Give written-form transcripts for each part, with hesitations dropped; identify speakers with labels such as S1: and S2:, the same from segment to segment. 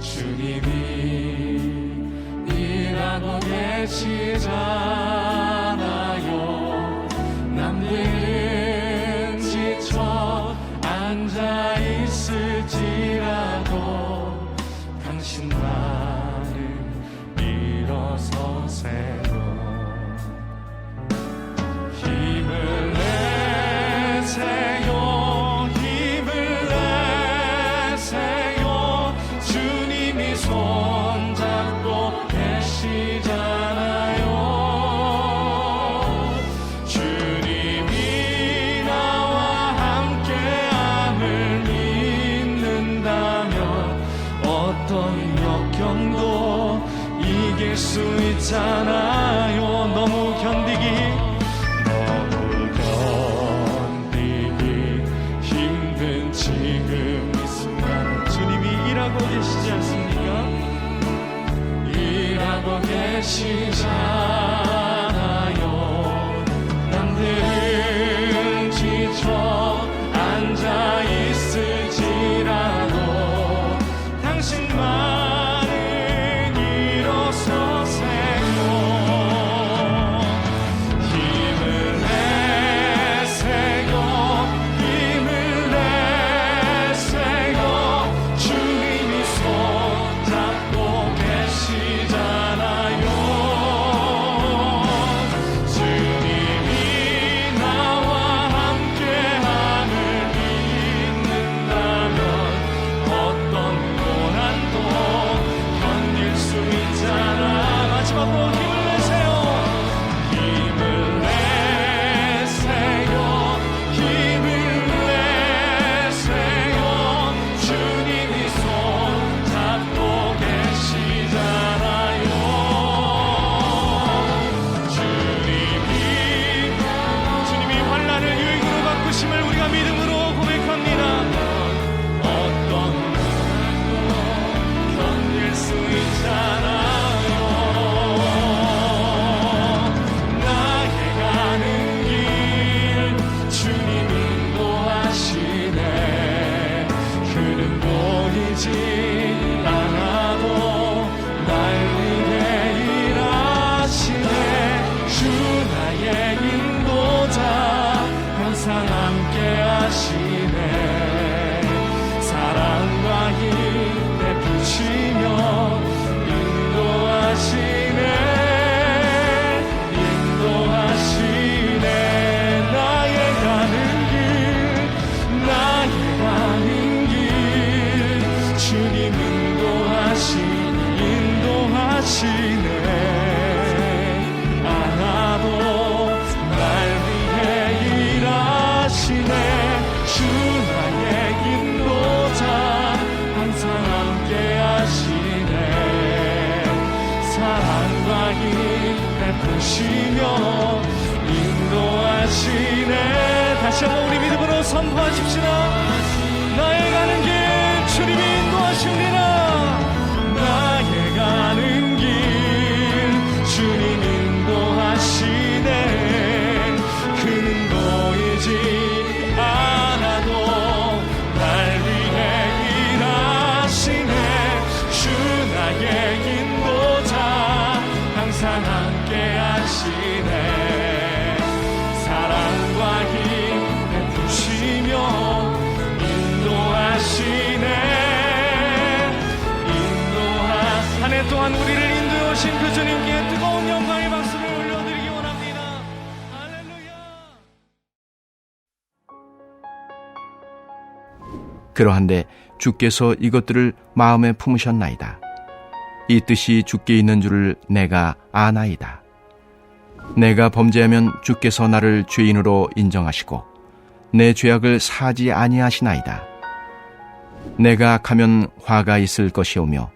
S1: 주님이 일하고 계시잖아요. 남들은 지쳐 앉아 있을지라도 당신만은 일어서세요. 힘을 내세요. 힘을 내세요. 주님이 손잡고 계시잖아요. 주님이 나와 함께함을 믿는다면 어떤 역경도 이길 수 있잖아요. 너무 견디기 힘든 지금 이 순간 주님이 일하고 계시지 않습니까? 일하고 계시잖아요. 남들은 지쳐 앉아 있을지라도 당신만은 일어서세요. 힘을 내세요. 힘을 내세요. 주님이 손잡고 계시잖아요. 주님이 나와 함께함을 믿는다면 어떤 고난도 견딜 수 있잖아. 마지막으로 힘을 내세요. 힘을 내세요. 힘을 내세요. 주님이 손잡고 계시잖아요. 주님이 환난을 유익으로 바꾸심을 우리가 믿음으로 고백합니다. 어떤 고난도 견딜 수 있잖아요. 나의 가는 길 주님 인도하시네. 그는 보이지 않아도 날 위해 일하시네. 주 나의 인도자 항상 함께 하시네. 사랑과 힘 베푸시며 인도하시네. 인도하시네. 나의 가는 길 나의 가는 길 주님 인도하시네. 않아도 날 위해 일하시네. 주 나의 인도자 항상 함께 하시네. 사랑과 힘 베푸시며 인도하시네. 다시 한번 우리 믿음으로 선포하십시다. 나의 가는 길 주님이 인도하십니다. 나의 가는 길 주님 인도하시네. 그는 보이지 않아도 날 위해 일하시네. 주 나의 인도자 항상 함께 하시네. 사랑과 힘 베푸시며 인도하시네. 한 해 동안 우리를 인도해 오신 그 주님께 뜨거운 영광의 박수를 올려드리기 원합니다. 할렐루야.
S2: 그러한데 주께서 이것들을 마음에 품으셨나이다. 이 뜻이 주께 있는 줄을 내가 아나이다. 내가 범죄하면 주께서 나를 죄인으로 인정하시고 내 죄악을 사하지 아니하시나이다. 내가 악하면 화가 있을 것이오며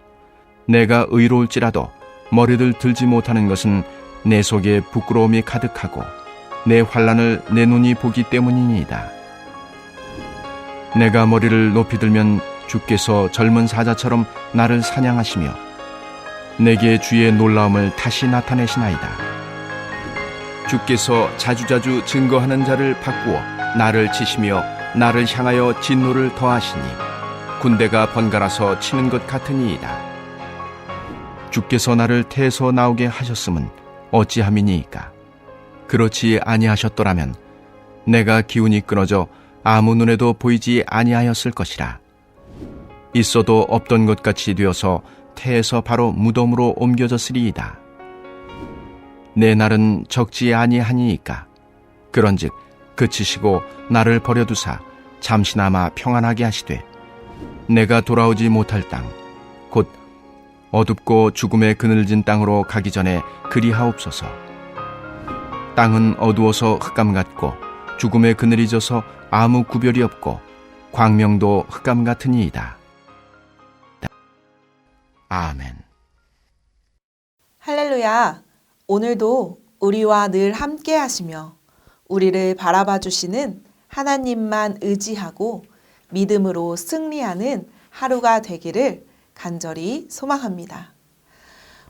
S2: 내가 의로울지라도 머리를 들지 못하는 것은 내 속에 부끄러움이 가득하고 내 환난을 내 눈이 보기 때문이니이다. 내가 머리를 높이 들면 주께서 젊은 사자처럼 나를 사냥하시며 내게 주의 놀라움을 다시 나타내시나이다. 주께서 자주자주 증거하는 자를 바꾸어 나를 치시며 나를 향하여 진노를 더하시니 군대가 번갈아서 치는 것 같으니이다. 주께서 나를 태에서 나오게 하셨음은 어찌함이니이까? 그렇지 아니하셨더라면 내가 기운이 끊어져 아무 눈에도 보이지 아니하였을 것이라. 있어도 없던 것 같이 되어서 태에서 바로 무덤으로 옮겨졌으리이다. 내 날은 적지 아니하니이까? 그런즉 그치시고 나를 버려두사 잠시나마 평안하게 하시되 내가 돌아오지 못할 땅, 곧 어둡고 죽음의 그늘진 땅으로 가기 전에 그리하옵소서. 땅은 어두워서 흑암 같고 죽음의 그늘이 져서 아무 구별이 없고 광명도 흑암 같으니이다. 아멘.
S3: 할렐루야! 오늘도 우리와 늘 함께 하시며 우리를 바라봐 주시는 하나님만 의지하고 믿음으로 승리하는 하루가 되기를 간절히 소망합니다.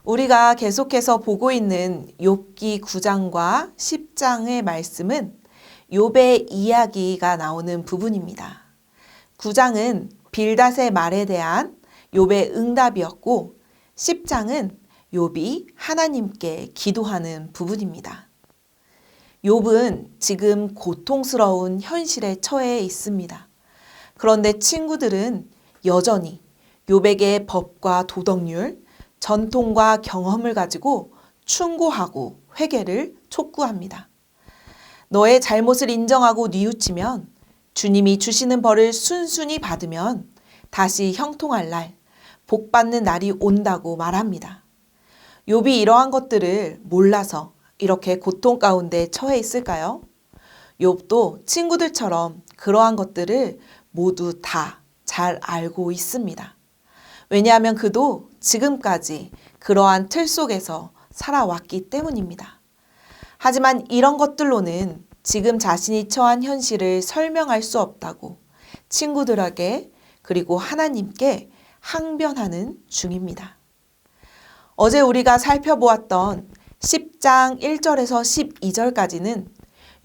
S3: 우리가 계속해서 보고 있는 욥기 9장과 10장의 말씀은 욥의 이야기가 나오는 부분입니다. 9장은 빌닷의 말에 대한 욥의 응답이었고 10장은 욥이 하나님께 기도하는 부분입니다. 욥은 지금 고통스러운 현실에 처해 있습니다. 그런데 친구들은 여전히 욥에게 법과 도덕률, 전통과 경험을 가지고 충고하고 회개를 촉구합니다. 너의 잘못을 인정하고 뉘우치면 주님이 주시는 벌을 순순히 받으면 다시 형통할 날, 복받는 날이 온다고 말합니다. 욥이 이러한 것들을 몰라서 이렇게 고통 가운데 처해 있을까요? 욥도 친구들처럼 그러한 것들을 모두 다 잘 알고 있습니다. 왜냐하면 그도 지금까지 그러한 틀 속에서 살아왔기 때문입니다. 하지만 이런 것들로는 지금 자신이 처한 현실을 설명할 수 없다고 친구들에게 그리고 하나님께 항변하는 중입니다. 어제 우리가 살펴보았던 10장 1절에서 12절까지는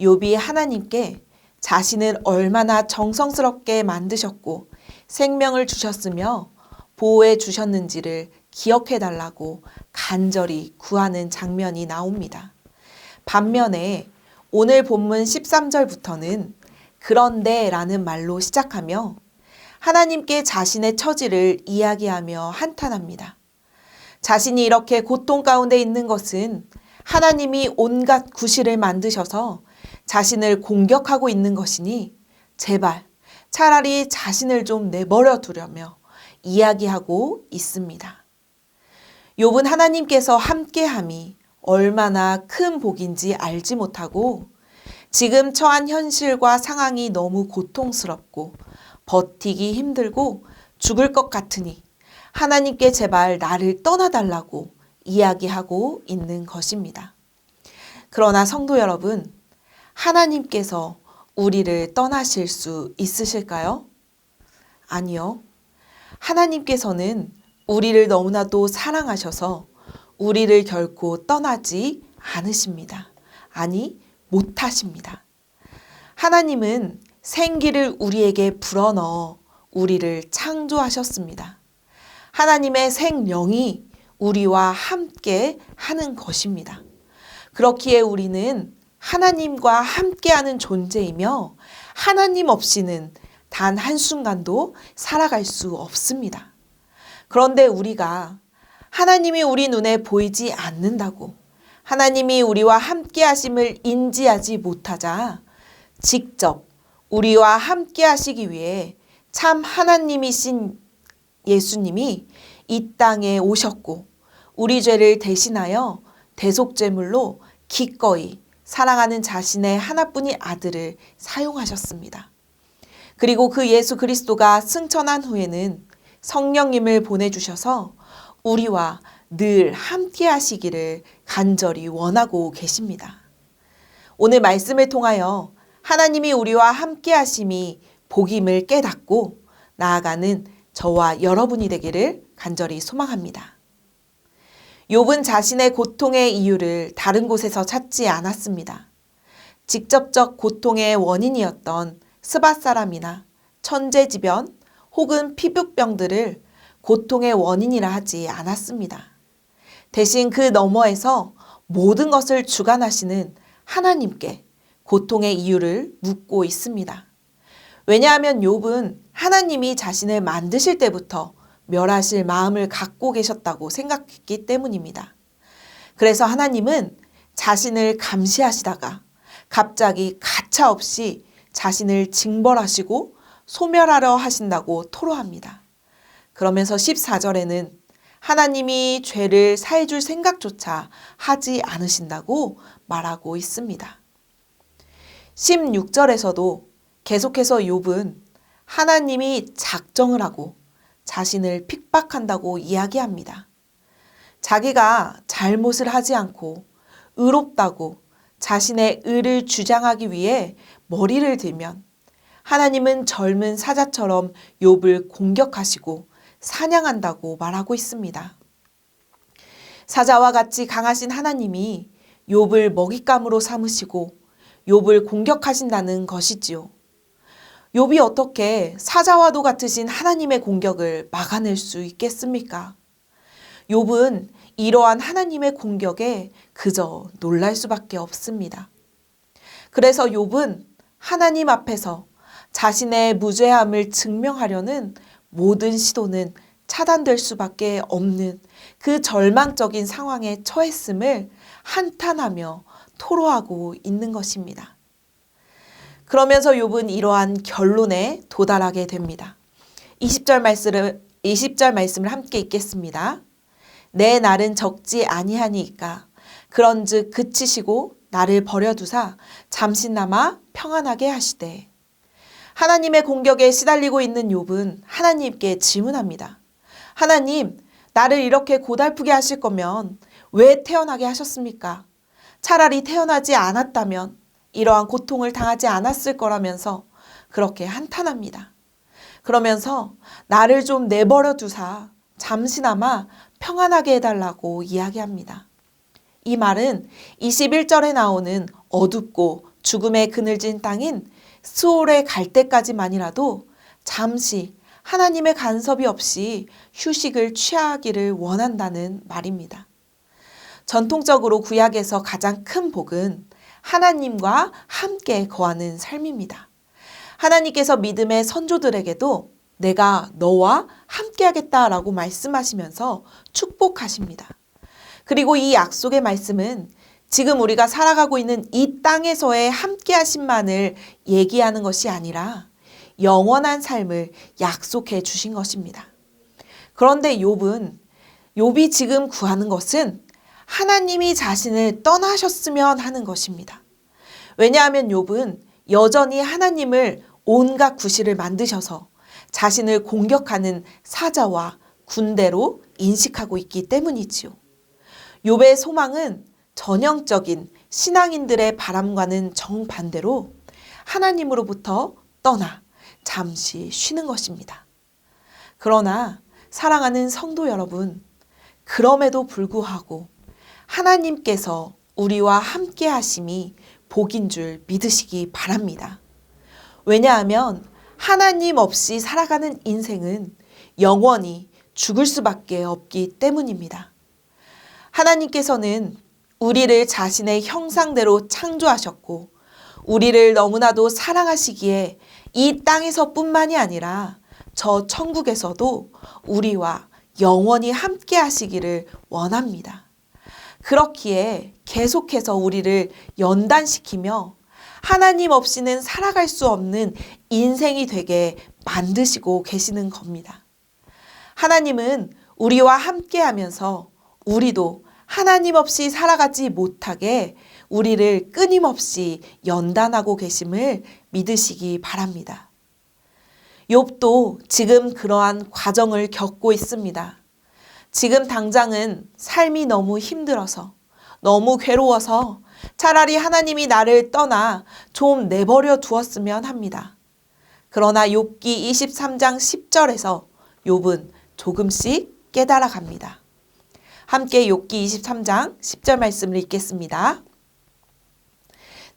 S3: 욥이 하나님께 자신을 얼마나 정성스럽게 만드셨고 생명을 주셨으며 보호해 주셨는지를 기억해 달라고 간절히 구하는 장면이 나옵니다. 반면에 오늘 본문 13절부터는 그런데 라는 말로 시작하며 하나님께 자신의 처지를 이야기하며 한탄합니다. 자신이 이렇게 고통 가운데 있는 것은 하나님이 온갖 구실을 만드셔서 자신을 공격하고 있는 것이니 제발 차라리 자신을 좀 내버려 두려며 이야기하고 있습니다. 욥은 하나님께서 함께함이 얼마나 큰 복인지 알지 못하고 지금 처한 현실과 상황이 너무 고통스럽고 버티기 힘들고 죽을 것 같으니 하나님께 제발 나를 떠나달라고 이야기하고 있는 것입니다. 그러나 성도 여러분, 하나님께서 우리를 떠나실 수 있으실까요? 아니요. 하나님께서는 우리를 너무나도 사랑하셔서 우리를 결코 떠나지 않으십니다. 아니, 못하십니다. 하나님은 생기를 우리에게 불어넣어 우리를 창조하셨습니다. 하나님의 생명이 우리와 함께 하는 것입니다. 그렇기에 우리는 하나님과 함께하는 존재이며 하나님 없이는 단 한순간도 살아갈 수 없습니다. 그런데 우리가 하나님이 우리 눈에 보이지 않는다고 하나님이 우리와 함께 하심을 인지하지 못하자 직접 우리와 함께 하시기 위해 참 하나님이신 예수님이 이 땅에 오셨고 우리 죄를 대신하여 대속제물로 기꺼이 사랑하는 자신의 하나뿐인 아들을 사용하셨습니다. 그리고 그 예수 그리스도가 승천한 후에는 성령님을 보내주셔서 우리와 늘 함께 하시기를 간절히 원하고 계십니다. 오늘 말씀을 통하여 하나님이 우리와 함께 하심이 복임을 깨닫고 나아가는 저와 여러분이 되기를 간절히 소망합니다. 욥은 자신의 고통의 이유를 다른 곳에서 찾지 않았습니다. 직접적 고통의 원인이었던 스밧 사람이나 천재지변 혹은 피부병들을 고통의 원인이라 하지 않았습니다. 대신 그 너머에서 모든 것을 주관하시는 하나님께 고통의 이유를 묻고 있습니다. 왜냐하면 욥은 하나님이 자신을 만드실 때부터 멸하실 마음을 갖고 계셨다고 생각했기 때문입니다. 그래서 하나님은 자신을 감시하시다가 갑자기 가차없이 자신을 징벌하시고 소멸하려 하신다고 토로합니다. 그러면서 14절에는 하나님이 죄를 사해줄 생각조차 하지 않으신다고 말하고 있습니다. 16절에서도 계속해서 욥은 하나님이 작정을 하고 자신을 핍박한다고 이야기합니다. 자기가 잘못을 하지 않고 의롭다고 자신의 의를 주장하기 위해 머리를 들면 하나님은 젊은 사자처럼 욥을 공격하시고 사냥한다고 말하고 있습니다. 사자와 같이 강하신 하나님이 욥을 먹잇감으로 삼으시고 욥을 공격하신다는 것이지요. 욥이 어떻게 사자와도 같으신 하나님의 공격을 막아낼 수 있겠습니까? 욥은 이러한 하나님의 공격에 그저 놀랄 수밖에 없습니다. 그래서 욥은 하나님 앞에서 자신의 무죄함을 증명하려는 모든 시도는 차단될 수밖에 없는 그 절망적인 상황에 처했음을 한탄하며 토로하고 있는 것입니다. 그러면서 욥은 이러한 결론에 도달하게 됩니다. 20절 말씀을 함께 읽겠습니다. 내 날은 적지 아니하니이까 그런즉 그치시고 나를 버려두사 잠시나마 평안하게 하시되. 하나님의 공격에 시달리고 있는 욥은 하나님께 질문합니다. 하나님, 나를 이렇게 고달프게 하실 거면 왜 태어나게 하셨습니까? 차라리 태어나지 않았다면 이러한 고통을 당하지 않았을 거라면서 그렇게 한탄합니다. 그러면서 나를 좀 내버려 두사 잠시나마 평안하게 해달라고 이야기합니다. 이 말은 21절에 나오는 어둡고 죽음의 그늘진 땅인 스올에 갈 때까지만이라도 잠시 하나님의 간섭이 없이 휴식을 취하기를 원한다는 말입니다. 전통적으로 구약에서 가장 큰 복은 하나님과 함께 거하는 삶입니다. 하나님께서 믿음의 선조들에게도 내가 너와 함께 하겠다라고 말씀하시면서 축복하십니다. 그리고 이 약속의 말씀은 지금 우리가 살아가고 있는 이 땅에서의 함께 하심만을 얘기하는 것이 아니라 영원한 삶을 약속해 주신 것입니다. 그런데 욥이 지금 구하는 것은 하나님이 자신을 떠나셨으면 하는 것입니다. 왜냐하면 욥은 여전히 하나님을 온갖 구실을 만드셔서 자신을 공격하는 사자와 군대로 인식하고 있기 때문이지요. 욥의 소망은 전형적인 신앙인들의 바람과는 정반대로 하나님으로부터 떠나 잠시 쉬는 것입니다. 그러나 사랑하는 성도 여러분, 그럼에도 불구하고 하나님께서 우리와 함께 하심이 복인 줄 믿으시기 바랍니다. 왜냐하면 하나님 없이 살아가는 인생은 영원히 죽을 수밖에 없기 때문입니다. 하나님께서는 우리를 자신의 형상대로 창조하셨고 우리를 너무나도 사랑하시기에 이 땅에서뿐만이 아니라 저 천국에서도 우리와 영원히 함께 하시기를 원합니다. 그렇기에 계속해서 우리를 연단시키며 하나님 없이는 살아갈 수 없는 인생이 되게 만드시고 계시는 겁니다. 하나님은 우리와 함께 하면서 우리도 하나님 없이 살아가지 못하게 우리를 끊임없이 연단하고 계심을 믿으시기 바랍니다. 욥도 지금 그러한 과정을 겪고 있습니다. 지금 당장은 삶이 너무 힘들어서 너무 괴로워서 차라리 하나님이 나를 떠나 좀 내버려 두었으면 합니다. 그러나 욥기 23장 10절에서 욥은 조금씩 깨달아 갑니다. 함께 욥기 23장 10절 말씀을 읽겠습니다.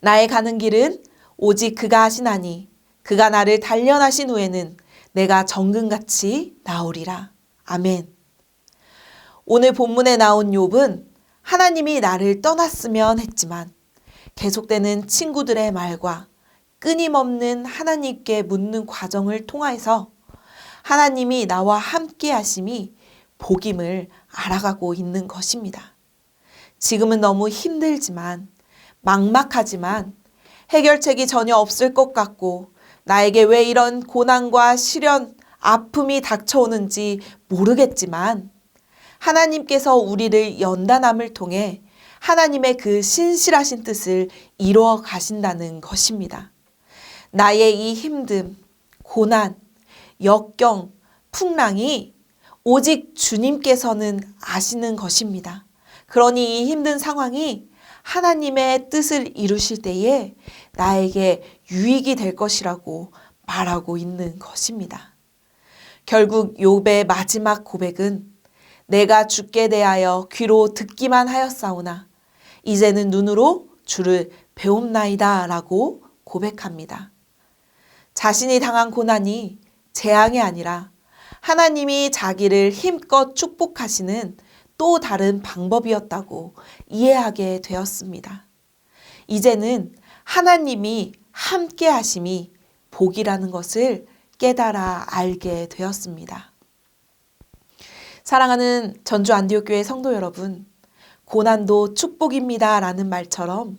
S3: 나의 가는 길은 오직 그가 하시나니 그가 나를 단련하신 후에는 내가 정금같이 나오리라. 아멘. 오늘 본문에 나온 욥은 하나님이 나를 떠났으면 했지만 계속되는 친구들의 말과 끊임없는 하나님께 묻는 과정을 통해서 하나님이 나와 함께 하심이 복임을 알아가고 있는 것입니다. 지금은 너무 힘들지만 막막하지만 해결책이 전혀 없을 것 같고 나에게 왜 이런 고난과 시련, 아픔이 닥쳐오는지 모르겠지만 하나님께서 우리를 연단함을 통해 하나님의 그 신실하신 뜻을 이루어 가신다는 것입니다. 나의 이 힘듦, 고난, 역경, 풍랑이 오직 주님께서는 아시는 것입니다. 그러니 이 힘든 상황이 하나님의 뜻을 이루실 때에 나에게 유익이 될 것이라고 말하고 있는 것입니다. 결국 욥의 마지막 고백은 내가 주께 대하여 귀로 듣기만 하였사오나 이제는 눈으로 주를 배움나이다 라고 고백합니다. 자신이 당한 고난이 재앙이 아니라 하나님이 자기를 힘껏 축복하시는 또 다른 방법이었다고 이해하게 되었습니다. 이제는 하나님이 함께 하심이 복이라는 것을 깨달아 알게 되었습니다. 사랑하는 전주 안디옥교회 성도 여러분, 고난도 축복입니다 라는 말처럼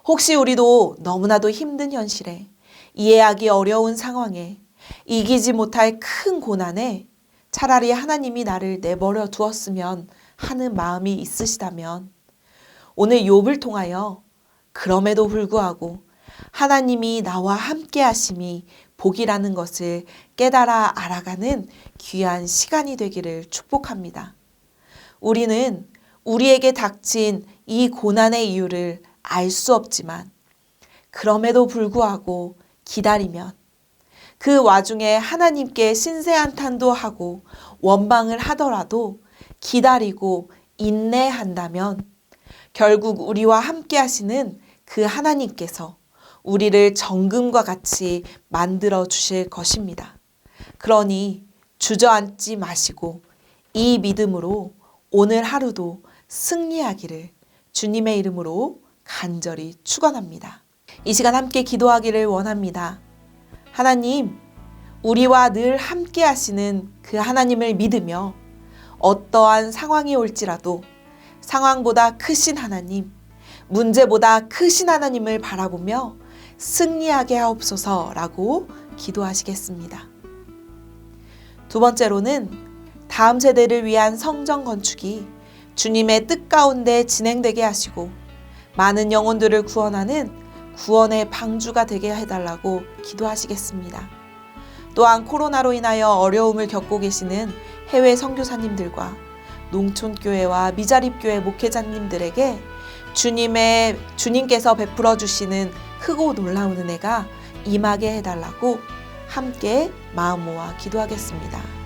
S3: 혹시 우리도 너무나도 힘든 현실에 이해하기 어려운 상황에 이기지 못할 큰 고난에 차라리 하나님이 나를 내버려 두었으면 하는 마음이 있으시다면 오늘 욥을 통하여 그럼에도 불구하고 하나님이 나와 함께 하심이 복이라는 것을 깨달아 알아가는 귀한 시간이 되기를 축복합니다. 우리는 우리에게 닥친 이 고난의 이유를 알 수 없지만 그럼에도 불구하고 기다리면 그 와중에 하나님께 신세한탄도 하고 원망을 하더라도 기다리고 인내한다면 결국 우리와 함께 하시는 그 하나님께서 우리를 정금과 같이 만들어 주실 것입니다. 그러니 주저앉지 마시고 이 믿음으로 오늘 하루도 승리하기를 주님의 이름으로 간절히 축원합니다. 이 시간 함께 기도하기를 원합니다. 하나님, 우리와 늘 함께 하시는 그 하나님을 믿으며 어떠한 상황이 올지라도 상황보다 크신 하나님, 문제보다 크신 하나님을 바라보며 승리하게 하옵소서라고 기도하시겠습니다. 두 번째로는 다음 세대를 위한 성전 건축이 주님의 뜻 가운데 진행되게 하시고 많은 영혼들을 구원하는 구원의 방주가 되게 해달라고 기도하시겠습니다. 또한 코로나로 인하여 어려움을 겪고 계시는 해외 선교사님들과 농촌교회와 미자립교회 목회자님들에게 주님께서 베풀어 주시는 크고 놀라운 은혜가 임하게 해달라고 함께 마음 모아 기도하겠습니다.